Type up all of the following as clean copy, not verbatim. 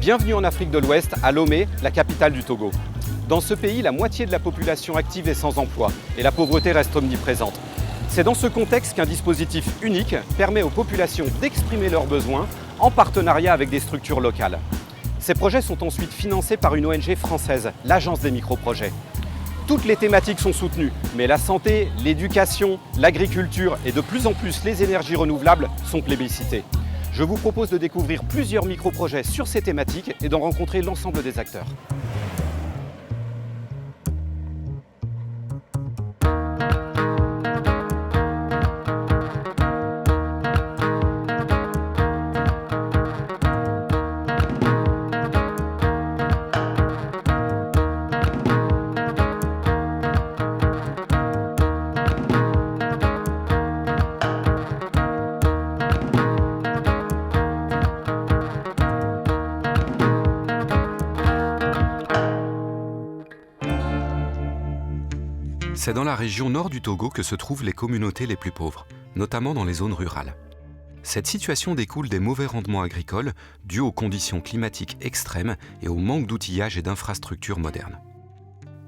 Bienvenue en Afrique de l'Ouest, à Lomé, la capitale du Togo. Dans ce pays, la moitié de la population active est sans emploi et la pauvreté reste omniprésente. C'est dans ce contexte qu'un dispositif unique permet aux populations d'exprimer leurs besoins en partenariat avec des structures locales. Ces projets sont ensuite financés par une ONG française, l'Agence des microprojets. Toutes les thématiques sont soutenues, mais la santé, l'éducation, l'agriculture et de plus en plus les énergies renouvelables sont plébiscitées. Je vous propose de découvrir plusieurs microprojets sur ces thématiques et d'en rencontrer l'ensemble des acteurs. C'est dans la région nord du Togo que se trouvent les communautés les plus pauvres, notamment dans les zones rurales. Cette situation découle des mauvais rendements agricoles dus aux conditions climatiques extrêmes et au manque d'outillage et d'infrastructures modernes.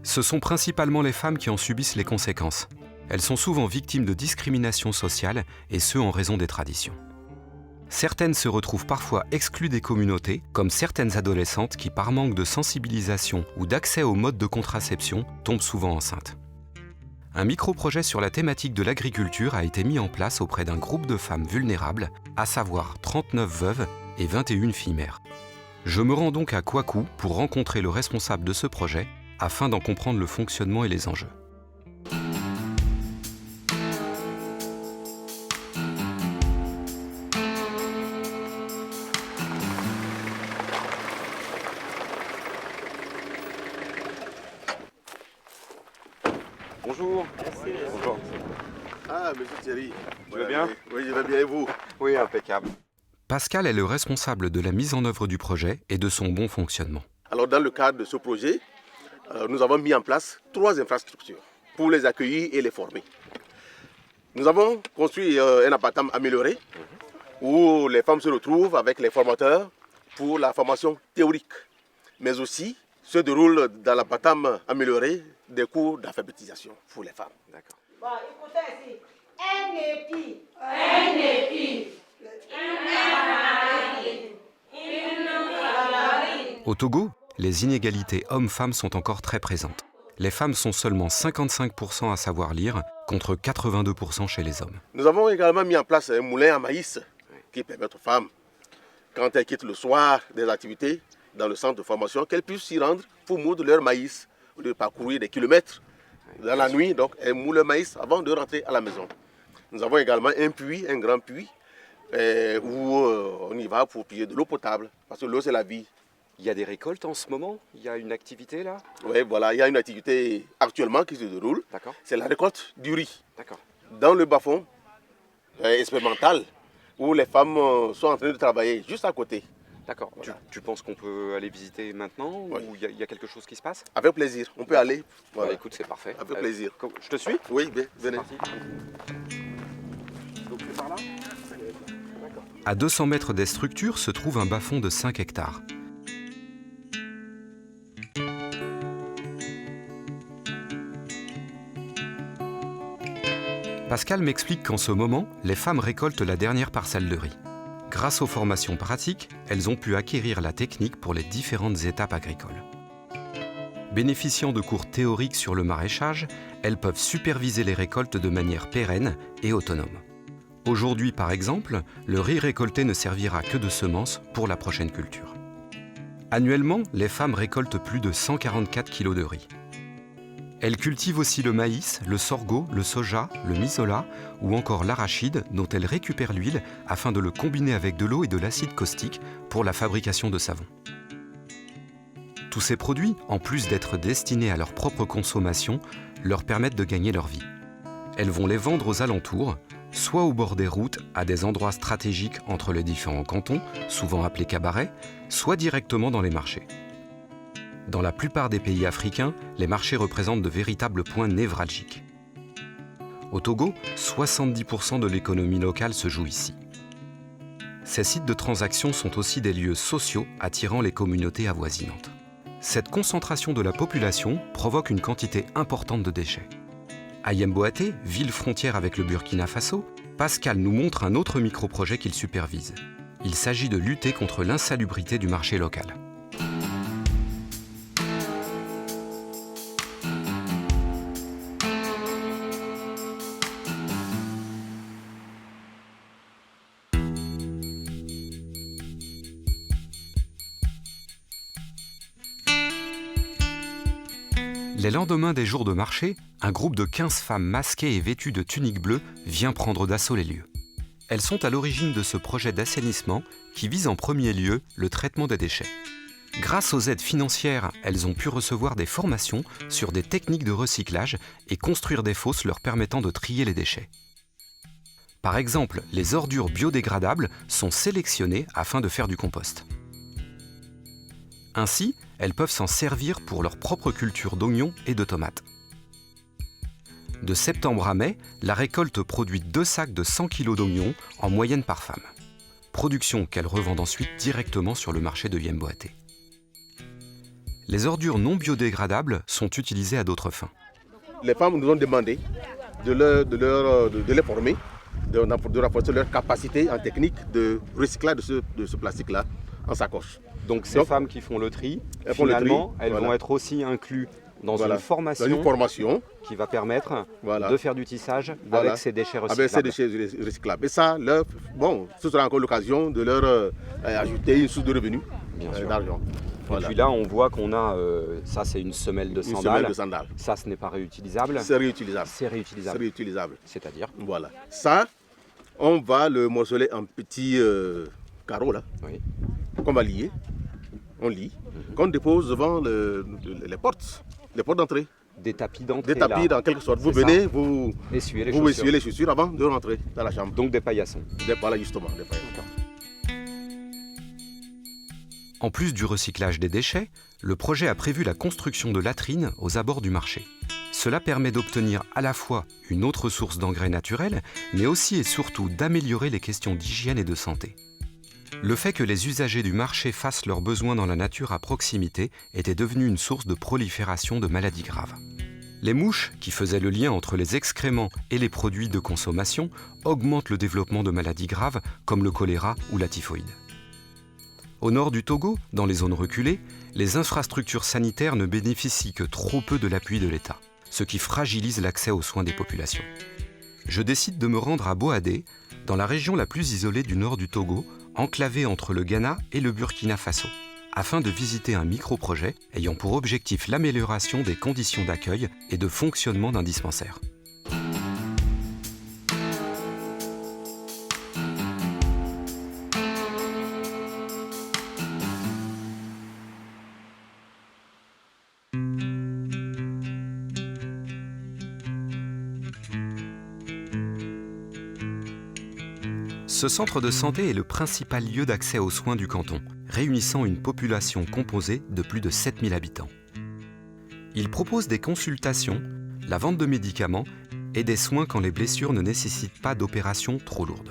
Ce sont principalement les femmes qui en subissent les conséquences. Elles sont souvent victimes de discrimination sociale et ce en raison des traditions. Certaines se retrouvent parfois exclues des communautés, comme certaines adolescentes qui, par manque de sensibilisation ou d'accès aux modes de contraception, tombent souvent enceintes. Un micro-projet sur la thématique de l'agriculture a été mis en place auprès d'un groupe de femmes vulnérables, à savoir 39 veuves et 21 filles mères. Je me rends donc à Kwaku pour rencontrer le responsable de ce projet, afin d'en comprendre le fonctionnement et les enjeux. Bonjour. Merci. Bonjour. Ah, monsieur Thierry. Tu vas bien? Oui, je vais bien et vous? Oui, impeccable. Pascal est le responsable de la mise en œuvre du projet et de son bon fonctionnement. Alors, dans le cadre de ce projet, nous avons mis en place 3 infrastructures pour les accueillir et les former. Nous avons construit un appartement amélioré où les femmes se retrouvent avec les formateurs pour la formation théorique, mais aussi se déroulent dans l'appartement amélioré des cours d'alphabétisation pour les femmes. D'accord. Bon, écoutez ici. Un épi. Au Togo, les inégalités hommes-femmes sont encore très présentes. Les femmes sont seulement 55% à savoir lire, contre 82% chez les hommes. Nous avons également mis en place un moulin à maïs qui permet aux femmes, quand elles quittent le soir des activités dans le centre de formation, qu'elles puissent s'y rendre pour moudre leur maïs, au lieu de parcourir des kilomètres dans la nuit. Donc, elles moulent le maïs avant de rentrer à la maison. Nous avons également un puits, un grand puits, où on y va pour puiser de l'eau potable, parce que l'eau c'est la vie. Il y a des récoltes en ce moment? Il y a une activité là? Oui, voilà, il y a une activité actuellement qui se déroule. D'accord. C'est la récolte du riz. D'accord. Dans le bas-fond expérimental, où les femmes sont en train de travailler juste à côté. D'accord. Voilà. Tu penses qu'on peut aller visiter maintenant Oui. ou il y a quelque chose qui se passe? Avec plaisir, on peut aller. Voilà. Bah, écoute, c'est parfait. Avec plaisir. Je te suis? Oui, bien, C'est venez. parti. Donc c'est par là? D'accord. À 200 mètres des structures se trouve un bas-fond de 5 hectares. Pascal m'explique qu'en ce moment, les femmes récoltent la dernière parcelle de riz. Grâce aux formations pratiques, elles ont pu acquérir la technique pour les différentes étapes agricoles. Bénéficiant de cours théoriques sur le maraîchage, elles peuvent superviser les récoltes de manière pérenne et autonome. Aujourd'hui, par exemple, le riz récolté ne servira que de semence pour la prochaine culture. Annuellement, les femmes récoltent plus de 144 kg de riz. Elles cultivent aussi le maïs, le sorgho, le soja, le misola ou encore l'arachide dont elles récupèrent l'huile afin de le combiner avec de l'eau et de l'acide caustique pour la fabrication de savon. Tous ces produits, en plus d'être destinés à leur propre consommation, leur permettent de gagner leur vie. Elles vont les vendre aux alentours, soit au bord des routes, à des endroits stratégiques entre les différents cantons, souvent appelés cabarets, soit directement dans les marchés. Dans la plupart des pays africains, les marchés représentent de véritables points névralgiques. Au Togo, 70% de l'économie locale se joue ici. Ces sites de transaction sont aussi des lieux sociaux attirant les communautés avoisinantes. Cette concentration de la population provoque une quantité importante de déchets. À Yemboaté, ville frontière avec le Burkina Faso, Pascal nous montre un autre micro-projet qu'il supervise. Il s'agit de lutter contre l'insalubrité du marché local. Les lendemains des jours de marché, un groupe de 15 femmes masquées et vêtues de tuniques bleues vient prendre d'assaut les lieux. Elles sont à l'origine de ce projet d'assainissement qui vise en premier lieu le traitement des déchets. Grâce aux aides financières, elles ont pu recevoir des formations sur des techniques de recyclage et construire des fosses leur permettant de trier les déchets. Par exemple, les ordures biodégradables sont sélectionnées afin de faire du compost. Ainsi, elles peuvent s'en servir pour leur propre culture d'oignons et de tomates. De septembre à mai, la récolte produit 2 sacs de 100 kg d'oignons en moyenne par femme. Production qu'elles revendent ensuite directement sur le marché de Yemboaté. Les ordures non biodégradables sont utilisées à d'autres fins. Les femmes nous ont demandé de les former, de renforcer leur capacité en technique de recyclage de ce plastique-là en sacoche. Donc ces femmes qui font le tri, finalement, elles vont être aussi incluses dans une formation qui va permettre de faire du tissage avec ces déchets recyclables. Avec ces déchets recyclables. Et ça, ce sera encore l'occasion de leur ajouter une source de revenus, d'argent. Et puis là, on voit qu'on a, ça c'est une semelle de sandales. Ça, ce n'est pas réutilisable. C'est réutilisable. C'est réutilisable. C'est réutilisable. C'est-à-dire? Voilà. Ça, on va le morceler en petits carreaux là, qu'on va lier. On lit, qu'on dépose devant les portes d'entrée. Des tapis d'entrée. Des tapis en quelque sorte. Vous venez, vous essuyez les chaussures avant de rentrer dans la chambre. Donc des paillassons. Voilà, justement, des paillassons. En plus du recyclage des déchets, le projet a prévu la construction de latrines aux abords du marché. Cela permet d'obtenir à la fois une autre source d'engrais naturels, mais aussi et surtout d'améliorer les questions d'hygiène et de santé. Le fait que les usagers du marché fassent leurs besoins dans la nature à proximité était devenu une source de prolifération de maladies graves. Les mouches, qui faisaient le lien entre les excréments et les produits de consommation, augmentent le développement de maladies graves comme le choléra ou la typhoïde. Au nord du Togo, dans les zones reculées, les infrastructures sanitaires ne bénéficient que trop peu de l'appui de l'État, ce qui fragilise l'accès aux soins des populations. Je décide de me rendre à Boadé, dans la région la plus isolée du nord du Togo, enclavé entre le Ghana et le Burkina Faso, afin de visiter un micro-projet ayant pour objectif l'amélioration des conditions d'accueil et de fonctionnement d'un dispensaire. Ce centre de santé est le principal lieu d'accès aux soins du canton, réunissant une population composée de plus de 7000 habitants. Il propose des consultations, la vente de médicaments et des soins quand les blessures ne nécessitent pas d'opérations trop lourdes.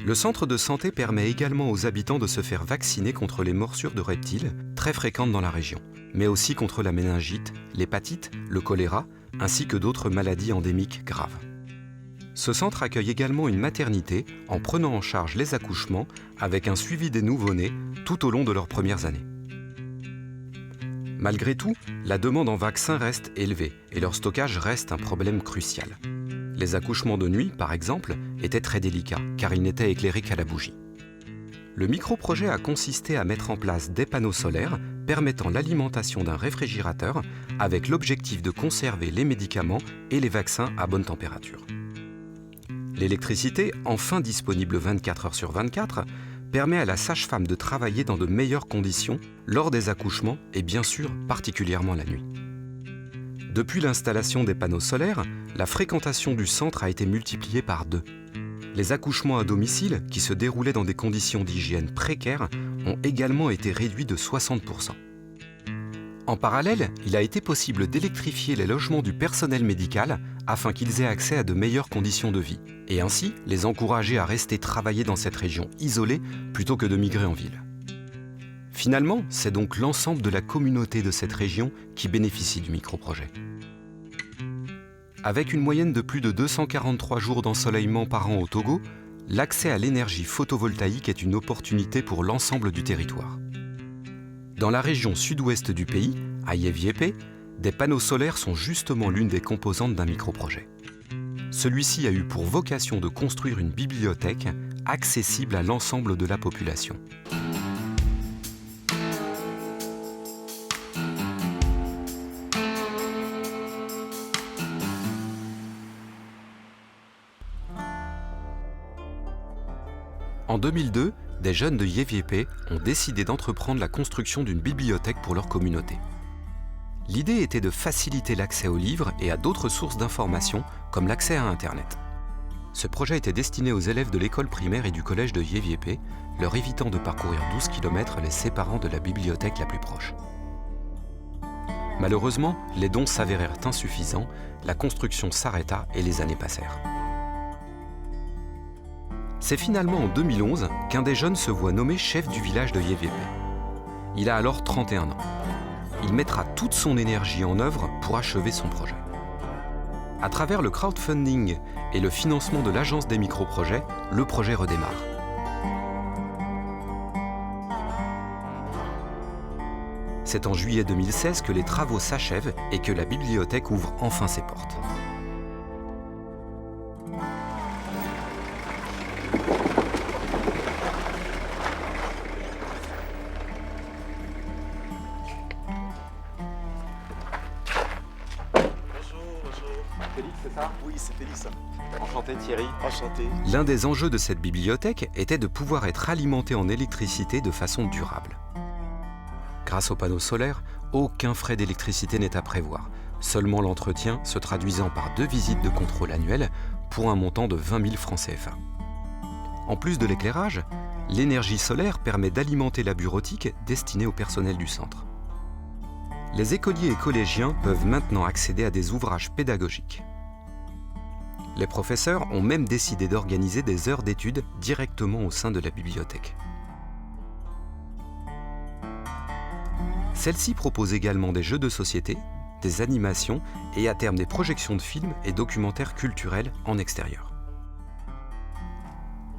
Le centre de santé permet également aux habitants de se faire vacciner contre les morsures de reptiles, très fréquentes dans la région, mais aussi contre la méningite, l'hépatite, le choléra, ainsi que d'autres maladies endémiques graves. Ce centre accueille également une maternité en prenant en charge les accouchements avec un suivi des nouveau-nés tout au long de leurs premières années. Malgré tout, la demande en vaccins reste élevée et leur stockage reste un problème crucial. Les accouchements de nuit, par exemple, étaient très délicats car ils n'étaient éclairés qu'à la bougie. Le micro-projet a consisté à mettre en place des panneaux solaires permettant l'alimentation d'un réfrigérateur avec l'objectif de conserver les médicaments et les vaccins à bonne température. L'électricité, enfin disponible 24 heures sur 24, permet à la sage-femme de travailler dans de meilleures conditions lors des accouchements et bien sûr particulièrement la nuit. Depuis l'installation des panneaux solaires, la fréquentation du centre a été multipliée par 2. Les accouchements à domicile, qui se déroulaient dans des conditions d'hygiène précaires, ont également été réduits de 60%. En parallèle, il a été possible d'électrifier les logements du personnel médical afin qu'ils aient accès à de meilleures conditions de vie, et ainsi les encourager à rester travailler dans cette région isolée plutôt que de migrer en ville. Finalement, c'est donc l'ensemble de la communauté de cette région qui bénéficie du microprojet. Avec une moyenne de plus de 243 jours d'ensoleillement par an au Togo, l'accès à l'énergie photovoltaïque est une opportunité pour l'ensemble du territoire. Dans la région sud-ouest du pays, à Yeviépé, des panneaux solaires sont justement l'une des composantes d'un microprojet. Celui-ci a eu pour vocation de construire une bibliothèque accessible à l'ensemble de la population. En 2002, des jeunes de Yeviépé ont décidé d'entreprendre la construction d'une bibliothèque pour leur communauté. L'idée était de faciliter l'accès aux livres et à d'autres sources d'informations, comme l'accès à Internet. Ce projet était destiné aux élèves de l'école primaire et du collège de Yeviépé, leur évitant de parcourir 12 km les séparant de la bibliothèque la plus proche. Malheureusement, les dons s'avérèrent insuffisants, la construction s'arrêta et les années passèrent. C'est finalement en 2011 qu'un des jeunes se voit nommé chef du village de Yeviépé. Il a alors 31 ans. Il mettra toute son énergie en œuvre pour achever son projet. À travers le crowdfunding et le financement de l'Agence des microprojets, le projet redémarre. C'est en juillet 2016 que les travaux s'achèvent et que la bibliothèque ouvre enfin ses portes. Félix, c'est ça? Oui, c'est Félix. Enchanté Thierry. Enchanté. L'un des enjeux de cette bibliothèque était de pouvoir être alimenté en électricité de façon durable. Grâce aux panneaux solaires, aucun frais d'électricité n'est à prévoir, seulement l'entretien se traduisant par 2 visites de contrôle annuelles pour un montant de 20 000 francs CFA. En plus de l'éclairage, l'énergie solaire permet d'alimenter la bureautique destinée au personnel du centre. Les écoliers et collégiens peuvent maintenant accéder à des ouvrages pédagogiques. Les professeurs ont même décidé d'organiser des heures d'études directement au sein de la bibliothèque. Celle-ci propose également des jeux de société, des animations et à terme des projections de films et documentaires culturels en extérieur.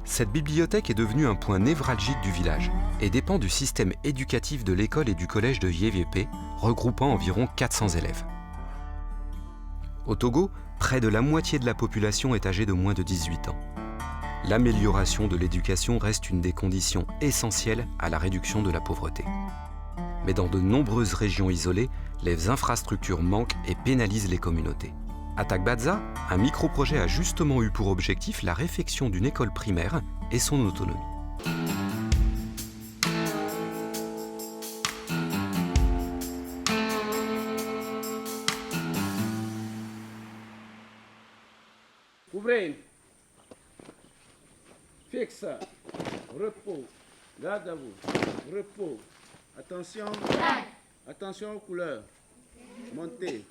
Cette bibliothèque est devenue un point névralgique du village et dépend du système éducatif de l'école et du collège de Yeviépé, regroupant environ 400 élèves. Au Togo, près de la moitié de la population est âgée de moins de 18 ans. L'amélioration de l'éducation reste une des conditions essentielles à la réduction de la pauvreté. Mais dans de nombreuses régions isolées, les infrastructures manquent et pénalisent les communautés. À Tagbadza, un microprojet a justement eu pour objectif la réfection d'une école primaire et son autonomie. Ouvrez. Fixe. Repos. Garde à vous. Repos. Attention. Attention aux couleurs. Montez.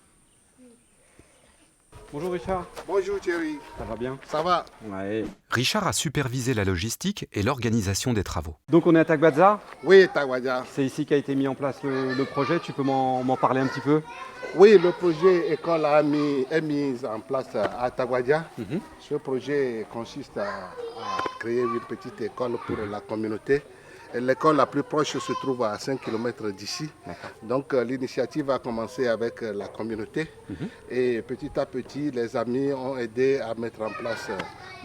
Bonjour Richard. Bonjour Thierry. Ça va bien? Ça va? Ouais. Richard a supervisé la logistique et l'organisation des travaux. Donc on est à Tagbadza. Oui, Tawadja. C'est ici qu'a été mis en place le projet. Tu peux m'en parler un petit peu? Oui, le projet école est mis en place à Tawadja. Ce projet consiste à créer une petite école pour la communauté. L'école la plus proche se trouve à 5 km d'ici. Donc l'initiative a commencé avec la communauté et petit à petit les amis ont aidé à mettre en place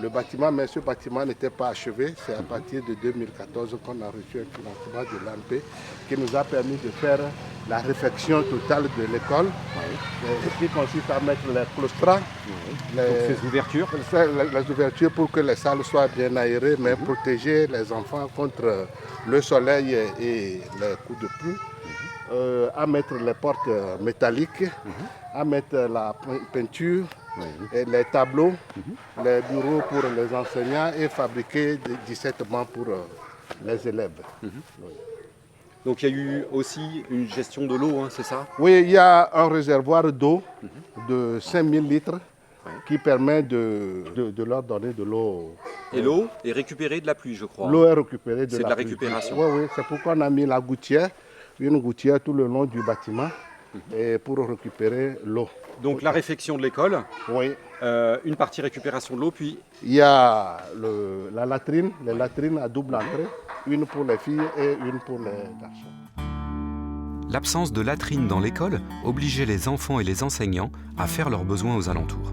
le bâtiment, mais ce bâtiment n'était pas achevé. C'est à partir de 2014 qu'on a reçu un financement de l'ANP qui nous a permis de faire la réfection totale de l'école, qui consiste à mettre les claustras, Ces ouvertures. les ouvertures pour que les salles soient bien aérées, mais protéger les enfants contre le soleil et les coups de pluie, à mettre les portes métalliques, à mettre la peinture, et les tableaux, les bureaux pour les enseignants et fabriquer 17 bancs pour les élèves. Donc il y a eu aussi une gestion de l'eau, hein, c'est ça? Oui, il y a un réservoir d'eau de 5000 litres qui permet de leur donner de l'eau. Et l'eau est récupérée de la pluie, je crois. L'eau est récupérée de la pluie. C'est de la récupération. Oui, c'est pourquoi on a mis la gouttière, une gouttière tout le long du bâtiment et pour récupérer l'eau. Donc la réfection de l'école, oui. Une partie récupération de l'eau, puis... Il y a la latrine, les latrines à double entrée, une pour les filles et une pour les garçons. L'absence de latrine dans l'école obligeait les enfants et les enseignants à faire leurs besoins aux alentours.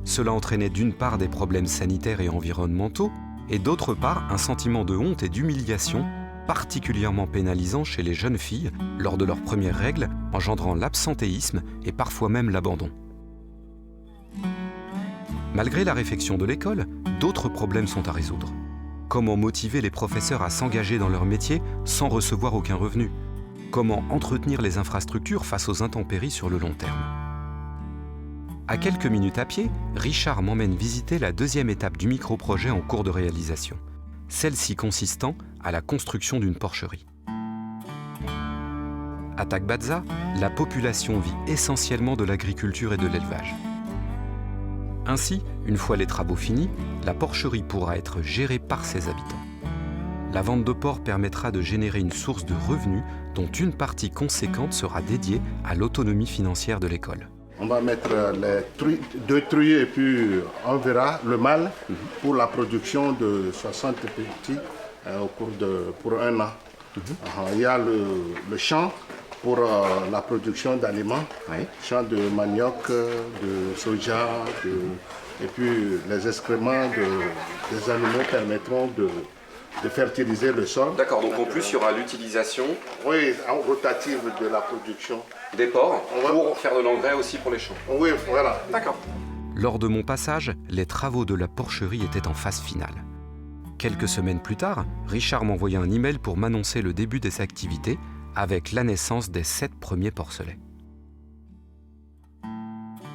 Cela entraînait d'une part des problèmes sanitaires et environnementaux, et d'autre part un sentiment de honte et d'humiliation particulièrement pénalisant chez les jeunes filles lors de leurs premières règles, engendrant l'absentéisme et parfois même l'abandon. Malgré la réfection de l'école, d'autres problèmes sont à résoudre. Comment motiver les professeurs à s'engager dans leur métier sans recevoir aucun revenu? Comment entretenir les infrastructures face aux intempéries sur le long terme? À quelques minutes à pied, Richard m'emmène visiter la deuxième étape du micro-projet en cours de réalisation, celle-ci consistant à la construction d'une porcherie. À Tagbadza, la population vit essentiellement de l'agriculture et de l'élevage. Ainsi, une fois les travaux finis, la porcherie pourra être gérée par ses habitants. La vente de porc permettra de générer une source de revenus dont une partie conséquente sera dédiée à l'autonomie financière de l'école. On va mettre les deux truies et puis on verra le mâle pour la production de 60 petits pour un an. Il y a le champ pour la production d'aliments, champ de manioc, de soja, et puis les excréments des animaux permettront de fertiliser le sol. D'accord, donc en plus il y aura l'utilisation rotative de la production des porcs pour faire de l'engrais aussi pour les champs. Oui, voilà. D'accord. Lors de mon passage, les travaux de la porcherie étaient en phase finale. Quelques semaines plus tard, Richard m'envoya un email pour m'annoncer le début des activités avec la naissance des 7 premiers porcelets.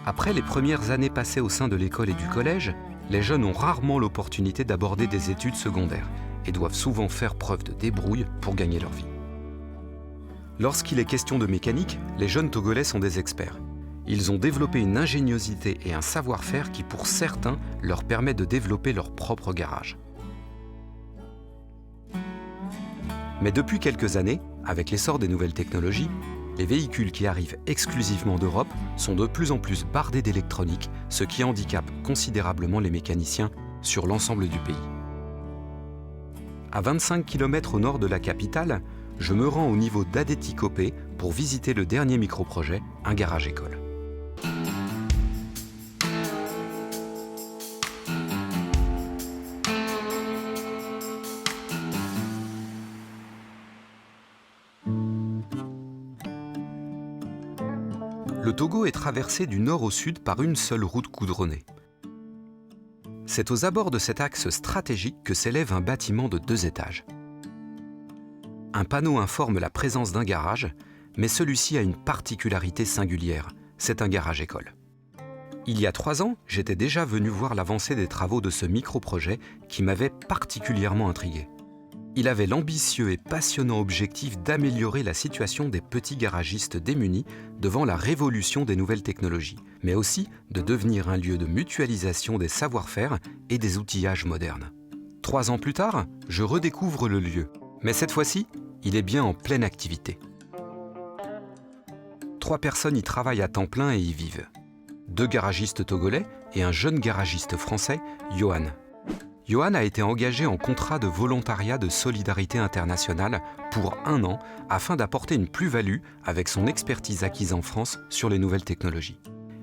Après les premières années passées au sein de l'école et du collège, les jeunes ont rarement l'opportunité d'aborder des études secondaires et doivent souvent faire preuve de débrouille pour gagner leur vie. Lorsqu'il est question de mécanique, les jeunes Togolais sont des experts. Ils ont développé une ingéniosité et un savoir-faire qui, pour certains, leur permet de développer leur propre garage. Mais depuis quelques années, avec l'essor des nouvelles technologies, les véhicules qui arrivent exclusivement d'Europe sont de plus en plus bardés d'électronique, ce qui handicape considérablement les mécaniciens sur l'ensemble du pays. À 25 km au nord de la capitale, je me rends au niveau d'Adétikopé pour visiter le dernier micro-projet, un garage-école. Le Togo est traversé du nord au sud par une seule route goudronnée. C'est aux abords de cet axe stratégique que s'élève un bâtiment de 2 étages. Un panneau informe la présence d'un garage, mais celui-ci a une particularité singulière, c'est un garage-école. Il y a 3 ans, j'étais déjà venu voir l'avancée des travaux de ce micro-projet qui m'avait particulièrement intrigué. Il avait l'ambitieux et passionnant objectif d'améliorer la situation des petits garagistes démunis devant la révolution des nouvelles technologies, mais aussi de devenir un lieu de mutualisation des savoir-faire et des outillages modernes. 3 ans plus tard, je redécouvre le lieu, mais cette fois-ci, il est bien en pleine activité. 3 personnes y travaillent à temps plein et y vivent. 2 garagistes togolais et un jeune garagiste français, Johan. Johan a été engagé en contrat de volontariat de solidarité internationale pour 1 an afin d'apporter une plus-value avec son expertise acquise en France sur les nouvelles technologies.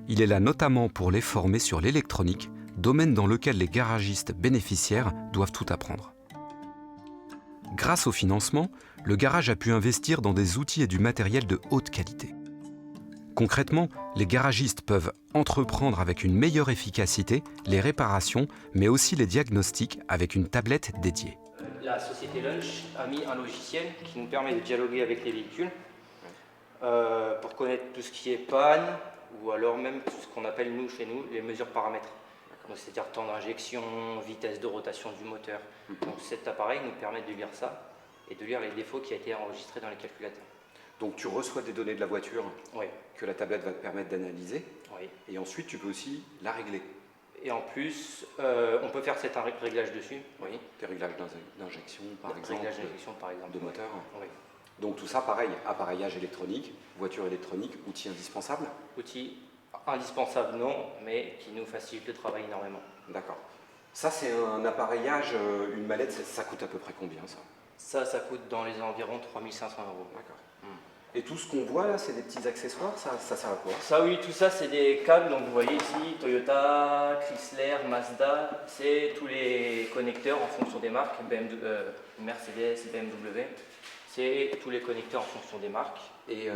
Il est là notamment pour les former sur l'électronique, domaine dans lequel les garagistes bénéficiaires doivent tout apprendre. Grâce au financement, le garage a pu investir dans des outils et du matériel de haute qualité. Concrètement, les garagistes peuvent entreprendre avec une meilleure efficacité les réparations, mais aussi les diagnostics avec une tablette dédiée. La société Lunch a mis un logiciel qui nous permet de dialoguer avec les véhicules pour connaître tout ce qui est panne ou alors même tout ce qu'on appelle nous, chez nous, les mesures paramètres. C'est-à-dire temps d'injection, vitesse de rotation du moteur. Donc cet appareil nous permet de lire ça et de lire les défauts qui ont été enregistrés dans les calculateurs. Donc tu reçois des données de la voiture Oui, que la tablette va te permettre d'analyser oui. et ensuite tu peux aussi la régler. Et en plus, on peut faire cet réglage dessus. Oui. Des réglages d'injection par exemple, Réglage d'injection par exemple. de moteur. Oui. Donc tout ça pareil, appareillage électronique, voiture électronique, outil indispensable. Outil indispensable non, mais qui nous facilite le travail énormément. D'accord. Ça c'est un appareillage, une mallette, ça coûte à peu près combien ça? Ça coûte dans les environs 3 500 €. D'accord. Et tout ce qu'on voit là, c'est des petits accessoires, ça sert à quoi? Ça oui, tout ça c'est des câbles, donc vous voyez ici, Toyota, Chrysler, Mazda, c'est tous les connecteurs en fonction des marques, Mercedes, BMW, c'est tous les connecteurs en fonction des marques. Et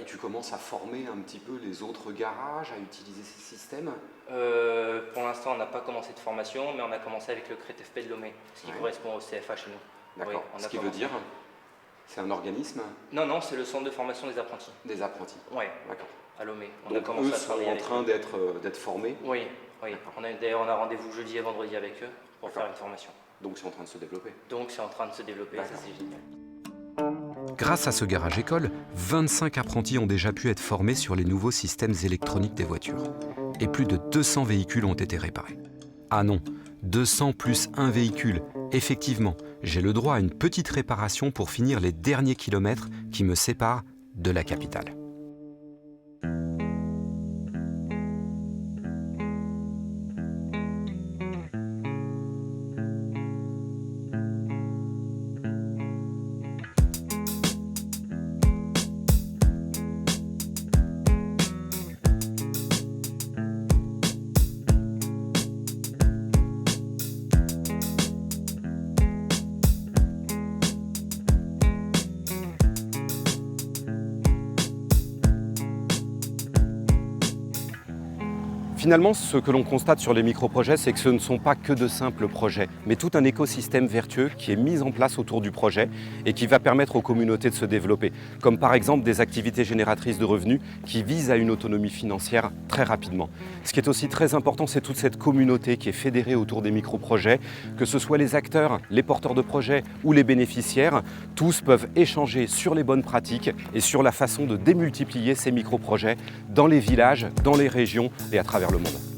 tu commences à former un petit peu les autres garages à utiliser ces systèmes? Pour l'instant on n'a pas commencé de formation, mais on a commencé avec le CRETFP de Lomé, ce qui correspond au CFA chez nous. D'accord, Oui, ce qui veut dire? C'est un organisme? Non, c'est le centre de formation des apprentis. Des apprentis? Oui, D'accord. à Lomé. Donc eux sont en train d'être formés? Oui. D'ailleurs on a rendez-vous jeudi et vendredi avec eux pour faire une formation. Donc c'est en train de se développer? Donc c'est en train de se développer, ça c'est génial. Grâce à ce garage école, 25 apprentis ont déjà pu être formés sur les nouveaux systèmes électroniques des voitures. Et plus de 200 véhicules ont été réparés. Ah non, 200 plus un véhicule. Effectivement, j'ai le droit à une petite réparation pour finir les derniers kilomètres qui me séparent de la capitale. Finalement, ce que l'on constate sur les micro-projets, c'est que ce ne sont pas que de simples projets, mais tout un écosystème vertueux qui est mis en place autour du projet et qui va permettre aux communautés de se développer, comme par exemple des activités génératrices de revenus qui visent à une autonomie financière très rapidement. Ce qui est aussi très important, c'est toute cette communauté qui est fédérée autour des micro-projets, que ce soit les acteurs, les porteurs de projets ou les bénéficiaires, tous peuvent échanger sur les bonnes pratiques et sur la façon de démultiplier ces micro-projets dans les villages, dans les régions et à travers le monde.